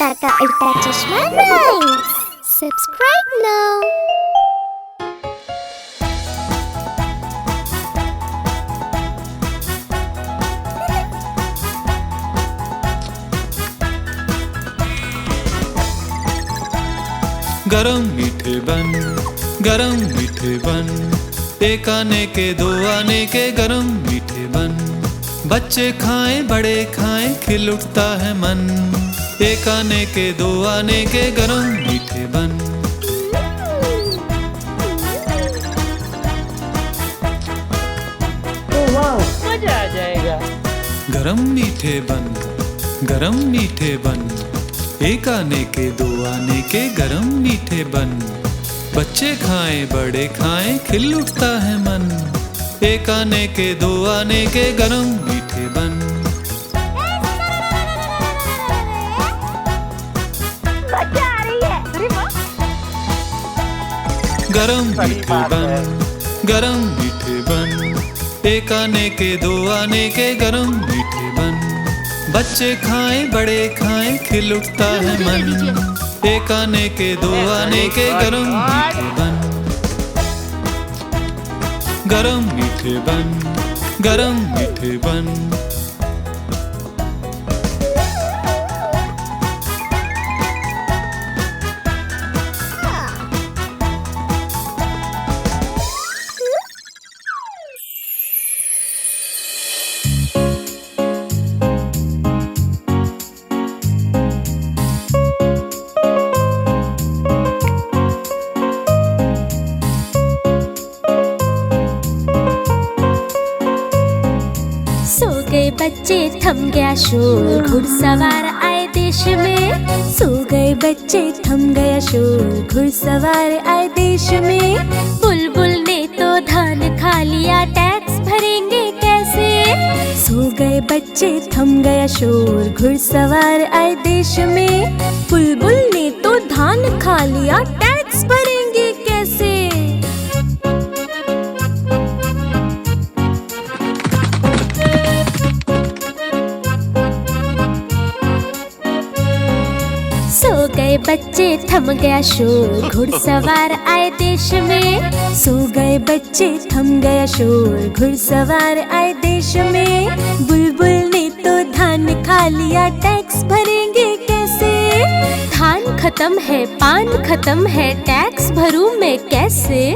अवतार का उल्टा चश्मा राइम्स। Subscribe now. गरम मीठे बन, गरम मीठे बन, एक आने के दो आने के गरम मीठे बन। बच्चे खाएं बड़े खाएं खिल उठता है मन, एक आने के दो आने के गरम मीठे बन। मजा आ जाएगा। गरम मीठे बन, गरम मीठे बन, एक आने के दो आने के गरम मीठे बन। बच्चे खाएं बड़े खाएं खिल उठता है मन, एक आने के दो आने के गरम मीठे बन। मजा आ रही है। अरे वाह। गरम मीठे बन, गरम मीठे बन, एक आने के दो आने के गरम मीठे बन। बच्चे खाएं बड़े खाएं खिल उठता है मन, एक आने के दो आने के गरम मीठे बन। गरम मीठे बन, गरम मीठे बन। बच्चे थम गया शोर, घुड़सवार आए देश में। सो गए बच्चे थम गया शोर, घुड़सवार आए देश में। बुलबुल ने तो धान खा लिया, टैक्स भरेंगे कैसे। सो गए बच्चे थम गया शोर, घुड़सवार आए देश में। बुलबुल ने तो धान खा लिया, टैक्स भरेंगे कैसे। सो गए बच्चे थम गया शोर, घुड़सवार आए देश में। सो गए बच्चे थम गया शोर, घुड़सवार आए देश में। बुलबुल ने तो धान खा लिया, टैक्स भरेंगे कैसे। धान खत्म है पान खत्म है, टैक्स भरूं मैं कैसे।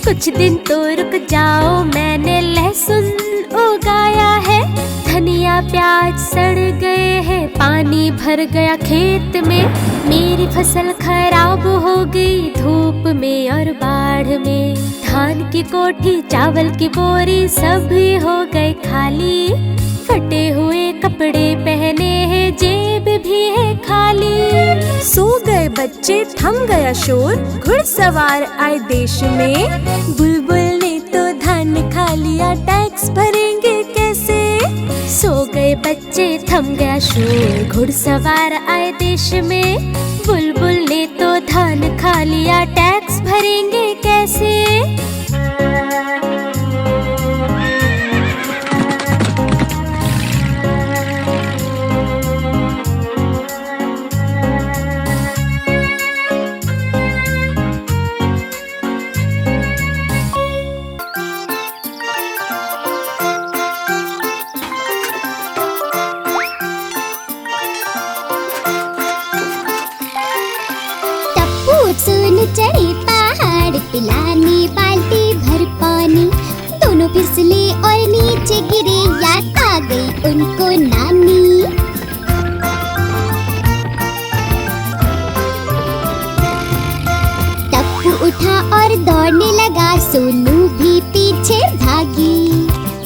कुछ दिन तो रुक जाओ, मैंने लहसुन उगाया है। धनिया प्याज सड़ गए हैं, पानी भर गया खेत में। मेरी फसल खराब हो गई धूप में और बाढ़ में। धान की कोठी चावल की बोरी सभी हो गए खाली। फटे हुए कपड़े पहने हैं, जेब भी है खाली। सो गए बच्चे थम गया शोर, घुड़सवार आए देश में। बुलबुल ने तो धान खा लिया, टैक्स भरेंगे कैसे। सो गए बच्चे थम गया शोर, घुड़सवार आए देश में। बुलबुल ने तो धान खा लिया, टैक्स भरेंगे कैसे। सुन चढ़े पहाड़, पिलाने बाल्टी भर पानी। दोनों फिसले और नीचे गिरे, याद आ गई उनको नानी। टप्पू उठा और दौड़ने लगा, सोनू भी पीछे भागी।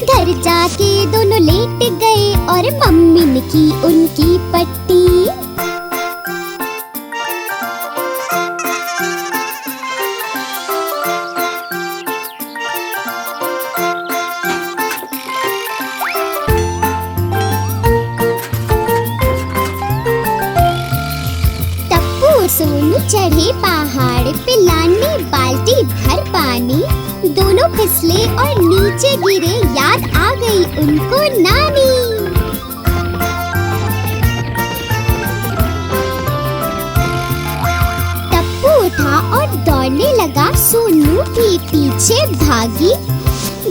घर जाके दोनों लेट गए और मम्मी ने की उनकी पट्टी। सोनू चढ़े पहाड़, पिलाने बाल्टी भर पानी। दोनों फिसले और नीचे गिरे, याद आ गई उनको नानी। पीछे भागी।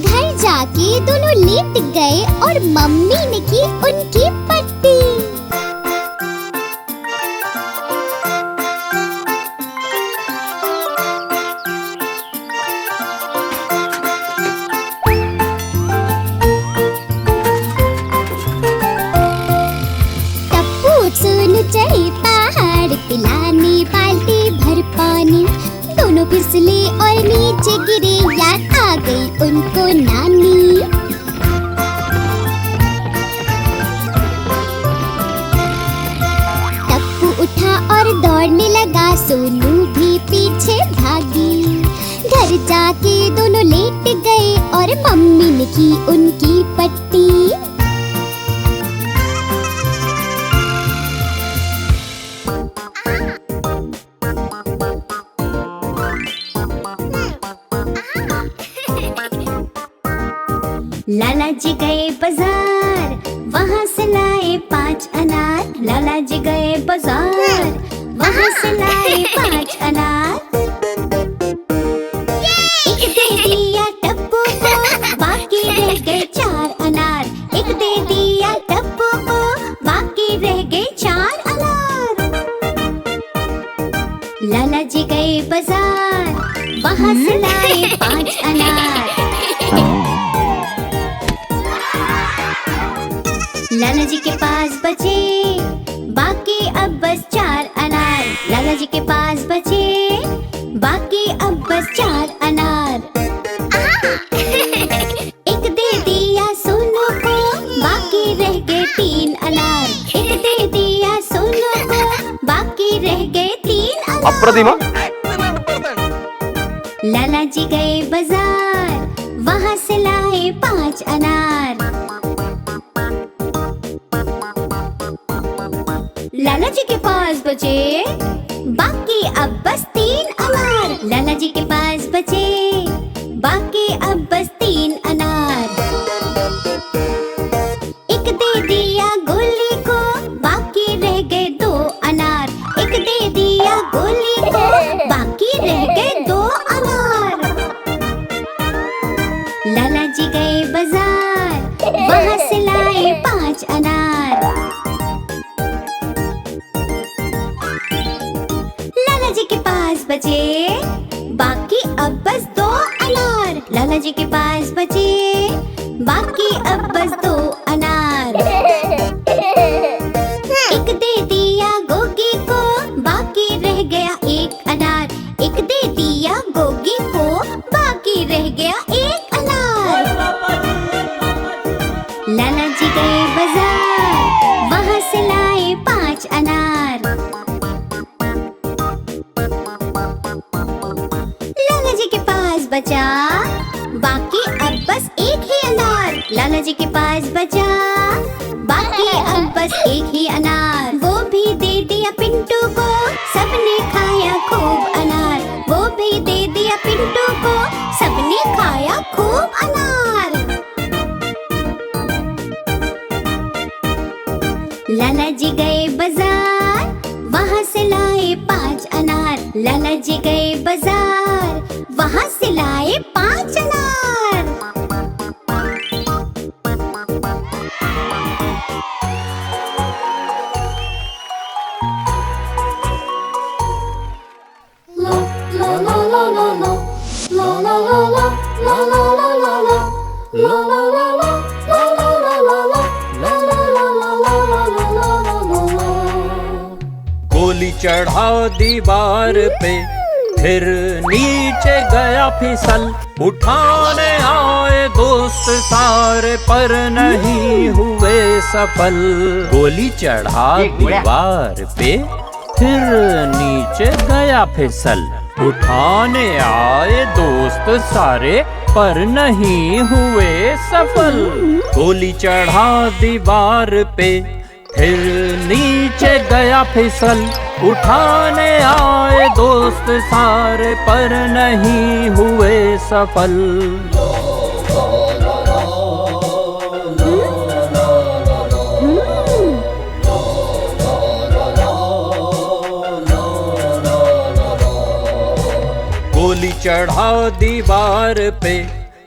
घर जाके दोनों लेट गए और मम्मी ने की उनकी पट्टी। चढ़े पहाड़ पे लाने बाल्टी भर पानी। दोनों फिसले और नीचे गिरे, याद आ गई उनको नानी। टप्पू उठा और दौड़ने लगा, सोनू भी पीछे भागी। घर जाके दोनों लेट गए और मम्मी ने की उनकी पट्टी। लाला जी गए बाजार, वहाँ से लाए 5 अनार। लाला जी गए बाजार, वहाँ से लाए 5 अनार। एक दे दिया टप्पू को, बाकी रह गए 4 अनार। एक दे दिया टप्पू को, बाकी रह गए 4 अनार। लाला जी गए बाजार, वहाँ से लाए 5 अनार। लाला जी के पास बचे बाकी अब बस 4 अनार। लाला जी के पास बचे बाकी अब बस 4 अनार। एक दे दिया सोनू को, बाकी रह गए 3 अनार। एक दे दिया सोनू को, बाकी रह गए 3 अनार। लाला जी गए बाजार, वहाँ से लाए 5 अनार। लाला जी के पास बचे बाकी अब बस 3 अनार। लाला जी के पास बचे बाकी अब बस 3 अनार। एक दे दिया गोली को, बाकी रह गए 2 अनार। एक दे दिया गोली को, बाकी रह गए 2 अनार। लाला जी गए बाजार, वहाँ से लाए 5 अनार। लाला जी के पास बचे बाकी अब बस 2 अनार। लाला जी के पास बचे बाकी अब बस 2 अनार। एक दे दिया गोगी को, बाकी रह गया 1 अनार। एक दे दिया गोगी को, बाकी रह गया 1 अनार। लाला जी गए बाजार, वहाँ से लाए 5 अनार। लाला जी के पास बचा बाकी अब बस 1 ही अनार। लाला जी के पास बचा बाकी अब बस 1 ही अनार। वो भी दे दिया पिंटू को, सबने खाया खूब अनार। वो भी दे दिया पिंटू को, सबने खाया खूब अनार। लाला जी गए बाजार, वहाँ से लाए 5 अनार। लाला जी गए बाजार, वहाँ से लाए 5 अनार। गोली चढ़ा दीवार पे, फिर नीचे गया फिसल। उठाने आए दोस्त सारे, पर नहीं हुए सफल। गोली चढ़ा दीवार पे, फिर नीचे गया फिसल। उठाने आए दोस्त सारे, पर नहीं हुए सफल। गोली चढ़ा दीवार पे, फिर नीचे गया फिसल। उठाने आए दोस्त सारे, पर नहीं हुए सफल। गोली चढ़ा दीवार पे,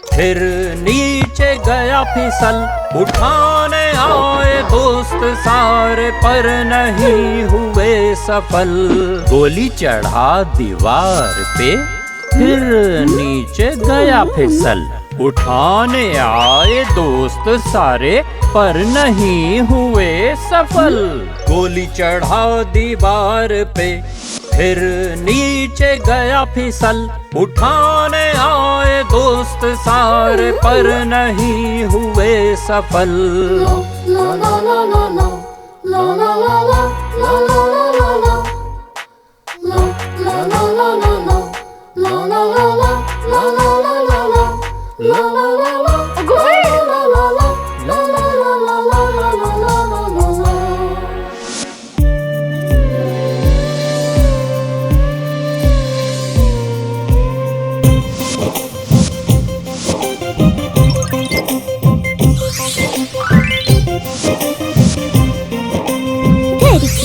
फिर नीचे गया फिसल। उठाने आए दोस्त सारे पर नहीं हुए सफल। गोली चढ़ा दीवार पे, फिर नीचे गया फिसल। उठाने आए दोस्त सारे पर नहीं हुए सफल। गोली चढ़ा दीवार पे, फिर नीचे गया फिसल। उठाने आए दोस्त सारे पर नहीं हुए सफल।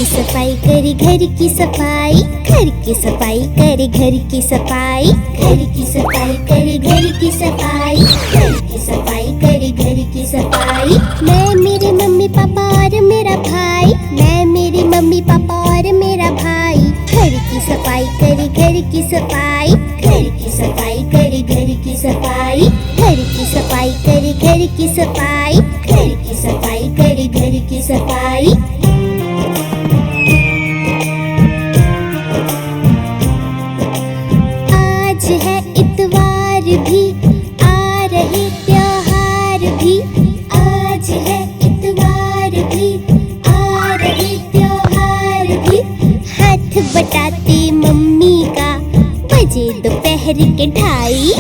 सफाई करे घर की सफाई, घर की सफाई करे घर की सफाई, घर की सफाई करे घर की सफाई, घर की सफाई करे घर की सफाई। मैं मेरे मम्मी पापा और मेरा भाई, मैं मेरे मम्मी पापा और मेरा भाई। घर की सफाई करे घर की सफाई, घर की सफाई करे घर की सफाई, घर की सफाई करे घर की सफाई, घर की सफाई करे घर की सफाई। है इतवार भी, आ रहे त्योहार भी। आज है इतवार भी, आ रहे त्योहार भी। हाथ बटाते मम्मी का, बजे दोपहर के 2:30,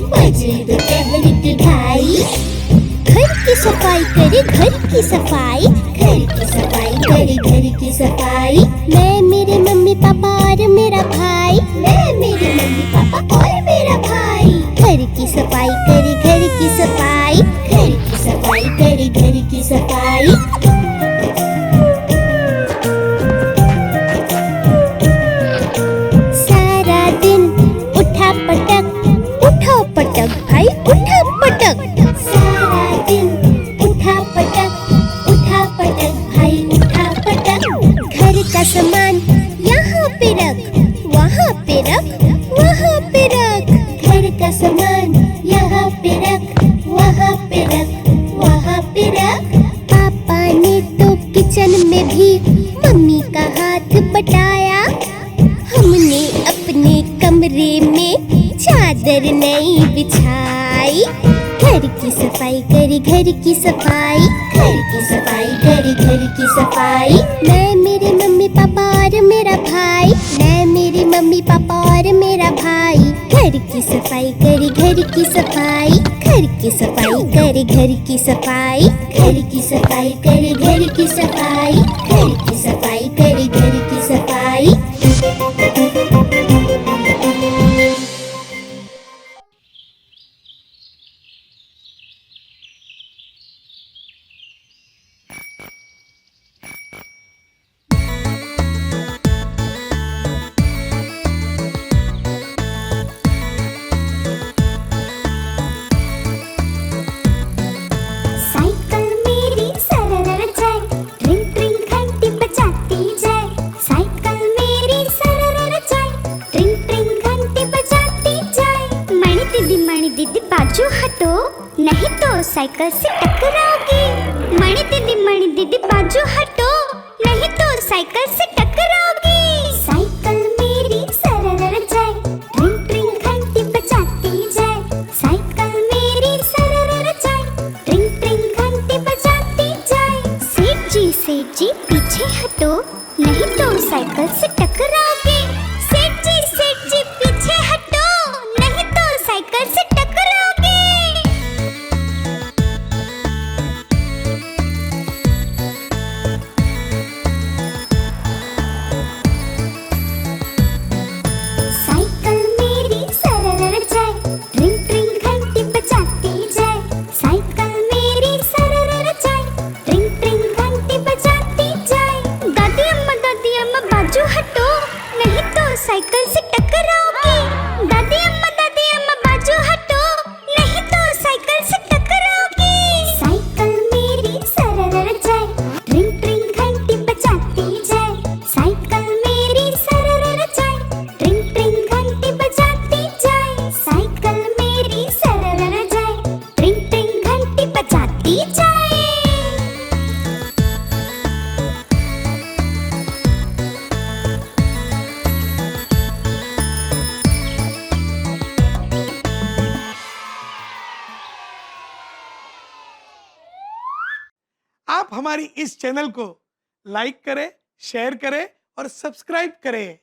बजे दोपहर के 2:30। घर की सफाई करे घर की सफाई, घर की सफाई करे घर की सफाई। मैं मेरे मम्मी पापा और मेरा भाई, मैं मेरे मम्मी पापा और मेरा भाई। घर की सफाई करे घर की सफाई, घर की सफाई करे घर की सफाई। सारा दिन उठा पटक, उठा पटक भाई उठा पटक। सारा दिन उठा पटक, उठा पटक भाई उठा पटक। घर का सामान यहाँ पे रख, वहाँ पे रख, वहाँ पे रख। घर का सामान यहाँ पे रख, वहाँ पे रख, वहाँ पे रख। पापा ने तो किचन में भी मम्मी का हाथ बटाया। हमने अपने कमरे में चादर नहीं बिछाई। घर की सफाई करे घर की सफाई, घर की सफाई करे घर की सफाई। मैं मेरे मम्मी पापा और मेरा भाई, मैं मेरे मम्मी पापा और मेरा भाई। घर की सफाई करे घर की सफाई, घर की सफाई करे घर की सफाई, घर की सफाई करे घर की सफाई, घर की सफाई करे घर की सफाई। बाजू हटो नहीं तो साइकिल से टकराओगी। मणि दीदी बाजू हटो नहीं तो साइकिल से टकराओगी। साइकिल मेरी सरर जाए, ट्रिंग ट्रिंग घंटी बजाती जाए। साइकिल मेरी सरर जाए, ट्रिंग ट्रिंग घंटी बजाती जाए। सेठ जी पीछे हटो नहीं तो साइकिल से टकराओगी। सेठ जी पीछे हटो नहीं तो साइकिल से टकराओगी। साइकिल मेरी सरर जाए, ट्रिंग ट्रिंग घंटी बजाती जाए। साइकिल मेरी सरर जाए, ट्रिंग ट्रिंग घंटी बजाती जाए। दादी अम्मा बाजू हटो हमारी इस चैनल को लाइक करें, शेयर करें और सब्सक्राइब करें।